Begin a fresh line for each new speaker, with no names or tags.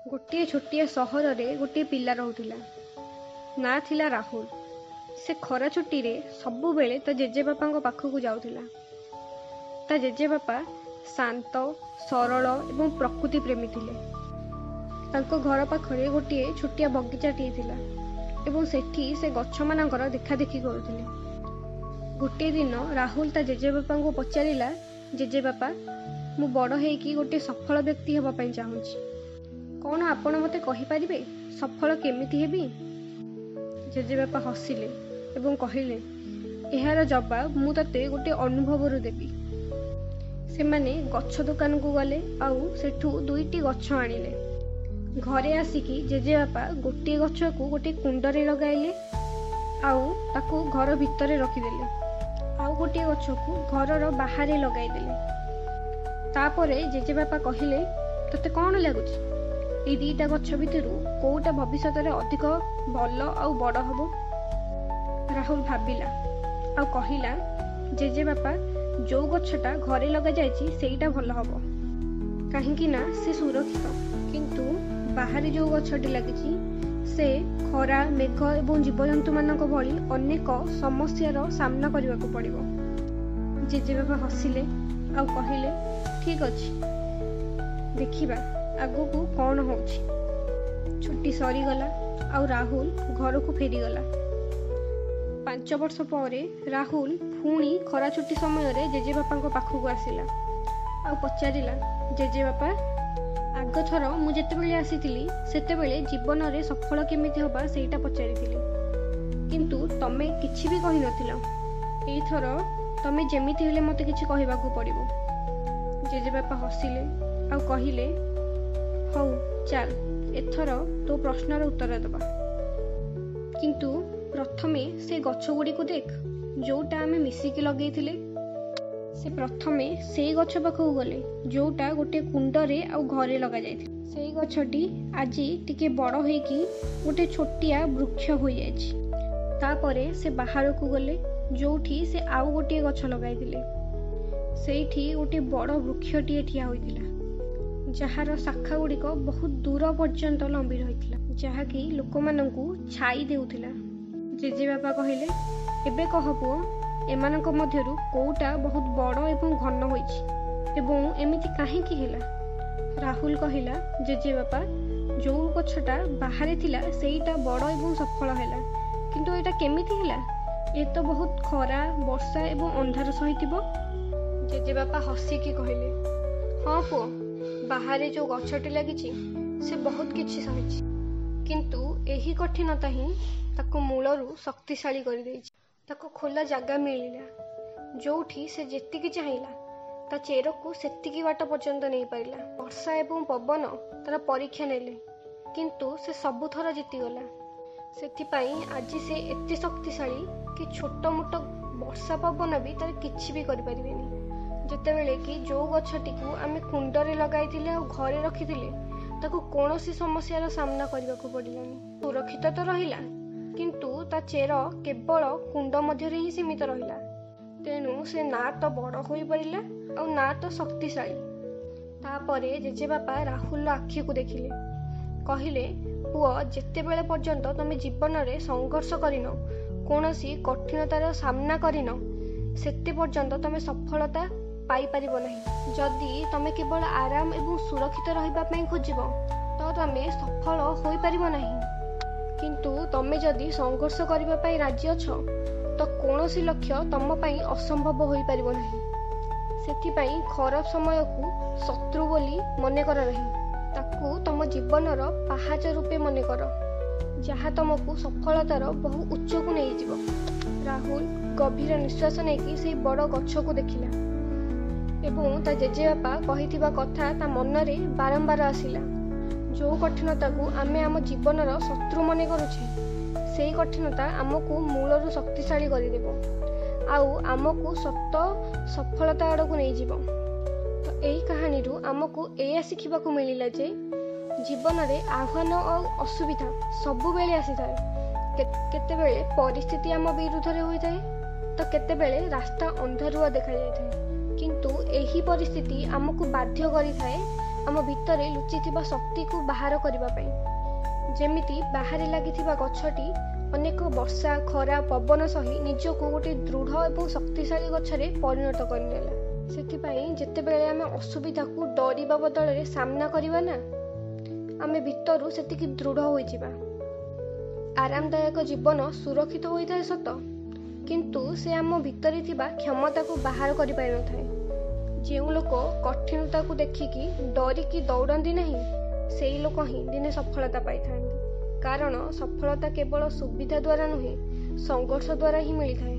गोटे छोटिया सहर में गोटे पिला रोला ना थिला राहुल। से खरा छुट्टी रे सबु बेले ता जेजेबापा पाखक जाऊला। ता जेजेबापा शांत सरल एवं प्रकृति प्रेमी थिले। तांको घर पाखरे गोटे छोटिया बगीचाटीए थिला एवं सेठी से गछ मानकर देखा देखी करुथिले। गोटे दिन राहुल ता जेजेबापा को पचारिला, जेजेबापा मु बड़ हेकी गोटे सफल व्यक्ति हेबा पई चाहूची, कौन आपण मते कहि परिबे सफल केमिति हेबी? जेजेबापा हसिले एवं कहिले, एहार जवाब मु तते गोटे अनुभव देबी। सेमाने गछ दुकान को गले आउ सेठू दुईटी गछ आनिले। घरे आसिकी जेजेबापा गोटे गछ को गोटे कुंडरे लगाइले आउ ताकू घर भितरे रखिदेले, आउ गोटे गछ को घरर बाहरे लगाइदेले। तापरे जेजेबापा कहिले, तते कौन लागुची ए दीटा गछ भितरु कोउटा भविष्यत रे अधिक भल आउ बड़ हबो? राहुल भाबिला आउ कहिला, जेजेबापा जो गछटा घरे लगा जायछि सेईटा भल हबो, काहेकि ना से सुरक्षित, किंतु बाहरी जो गछटी लागिछि से खरा मेघ एवं जीवजंतु मानक भली अनेक समस्यार सामना करबाक पड़िबो। जेजेबापा हसिले आउ कहिले, ठीक अछि, देखिबा आगु कौन होछि। छुट्टी सरीगला आउ राहुल घर को फेरीगला। 5 वर्ष पर राहुल पुणी खरा छुट्टी समय रे जेजेबापा पाखक आसिला आउ पचारिला, जेजेबापा आग थर मु जेतेबेले आसीतिली सेतेबेले जीवन रे सफल केमिति हबा सेईटा पचारिथिली, किंतु तमे किछि भी कहि नथिला। एई थर तमे जेमिति हेले मते किछि कहिबाकू पड़िबो। जेजेबापा हसिले आउ कहिले, हौ चल एथर तो प्रश्नर उत्तर दबा, किंतु प्रथमे से गछ गुड़ी को देख जोटा आमे मिसिकी लगेइथिले। से प्रथमे से गछ पाखक गले जोटा गोटे कुंडरे आउ घरे लगा जाइथिले। सेई गछटी आजी टिके बड़ होइकी गोटे छोटिया वृक्ष होई जाइछि। तापरे से बाहर को गले जोठी से आउ गोटे गछ लगाइथिले। सेठी गोटे बड़ वृक्षटीए ठिया होइथिला, जहार शाखा गुड़िक बहुत दूर पर्यंत लंबी रही, जहाँकि लोक मानू छाई देउथिला। जेजेबापा कहिले, एबे कह पुओ, एमानक मध्यरु कोउटा बहुत बड़ एवं घन होइछि एवं एमिति काहेकि हेला? राहुल कहिला, जेजेबापा जो गछटा बाहरे थिला सेईटा बड़ एवं सफल हेला, किंतु एटा केमिति हेला? ए तो बहुत खरा वर्षा एवं अंधार सहितिबो। जेजेबापा हसिकी कहिले, हाँ पुओ, बाहरे जो गछटी लागिछि से बहुत किछि सहिछि, किंतु एही कठिनता ही ताको मूलरू शक्तिशाली कर देइछि। ताको खोला जगह मिलिला जोठी से जेतिकी चाहिला ता चेर को सेतिकी बाट पर्यंत नहीं पारिला। वर्षा एवं पवन तार परीक्षा नेले, किंतु से सबु थर जीतीगला। सेथिपाई आज से एते शक्तिशाली कि छोट मोट वर्षा पवन भी तार किछि भी करि परिबेनी। जेतेबेले कि जो गछटी को आमे कुंडरे लगाइथिले आ घरे रखिथिले ताको कोनोसी समस्यार सामना करबाकू पड़िलानी। सुरक्षित तो रहिला, किंतु ता चेर केवल कुंड मध्य ही सीमित रहिला। तेणु से ना तो बड़ होई परिला और ना तो शक्तिशाली। तापरे जेजेबापा राहुल आखि को देखिले, कहिले, पुओ, जेतेबेले पर्यंत तमे जीवन रे संघर्ष करिनो, कोनोसी कठिनतार सामना करिनो, सेते पर्यंत तमे सफलता पाई परिबो नहीं। जदि तमे केवल आराम एवं सुरक्षित रहिबा पई खोजिबो तो तमे सफल होई परिबो नहीं, किंतु तमे जदि संघर्ष करिबा पई राज्य अछ तो कोनोसी लक्ष्य तम पई असंभव होई परिबो नहीं। सेथि पई खराब समय को शत्रु बोली मने कर नहीं, ताकू तम जीवनर पाहाच रूपे मने कर, जहा तमको सफलतार बहु उच्च को नहीं जिवो। राहुल गभीर निश्वास नेकी से बड़ गछ को देखिला एवं ता जेजेबापा कहिथिबा कथा ता मनरे बारंबार आसिला। जो कठिनता को आमे आम जीवनर शत्रु मने करुछे सेई कठिनता आमको मूलरू शक्तिशाली करिदेबो आउ आमको सत्य सफलता आड़ को नहीं जीवो। तो एही कहानी रु आमको एया शिखिबाकू मिलिला जे जीवन रे आह्वान और असुविधा सबु बेले आसी थाए। केतेबेले परिस्थिति आम विरुद्ध रे होई थाए तो केतेबेले रास्ता अंधारुआ देखा जाय थाए, किंतु एही परिस्थिति आमको बाध्य करि थाए ଆମ ଭିତରେ ଲୁଚିଥିବା ଶକ୍ତିକୁ ବାହାର କରିବା ପାଇଁ। ଯେମିତି ବାହାରେ ଲାଗିଥିବା ଗଛଟି ଅନେକ ବର୍ଷା, ଖରା, ପବନ ସହି ନିଜକୁ ଗୋଟିଏ ଦୃଢ଼ ଏବଂ ଶକ୍ତିଶାଳୀ ଗଛରେ ପରିଣତ କରିନେଲା। ସେଥିପାଇଁ ଯେତେବେଳେ ଆମେ ଅସୁବିଧାକୁ ଡରିବା ବଦଳରେ ସାମ୍ନା କରିବା ନା, ଆମେ ଭିତରୁ ସେତିକି ଦୃଢ଼ ହୋଇଯିବା। ଆରାମଦାୟକ ଜୀବନ ସୁରକ୍ଷିତ ହୋଇଥାଏ ସତ, କିନ୍ତୁ ସେ ଆମ ଭିତରେ ଥିବା କ୍ଷମତାକୁ ବାହାର କରିପାରିନଥାଏ। ଯେଉଁ ଲୋକ କଠିନତାକୁ ଦେଖିକି ଡରିକି ଦୌଡ଼ନ୍ତି ନାହିଁ, ସେଇ ଲୋକ ହିଁ ଦିନେ ସଫଳତା ପାଇଥାନ୍ତି। କାରଣ ସଫଳତା କେବଳ ସୁବିଧା ଦ୍ୱାରା ନୁହେଁ, ସଂଘର୍ଷ ଦ୍ୱାରା ହିଁ ମିଳିଥାଏ।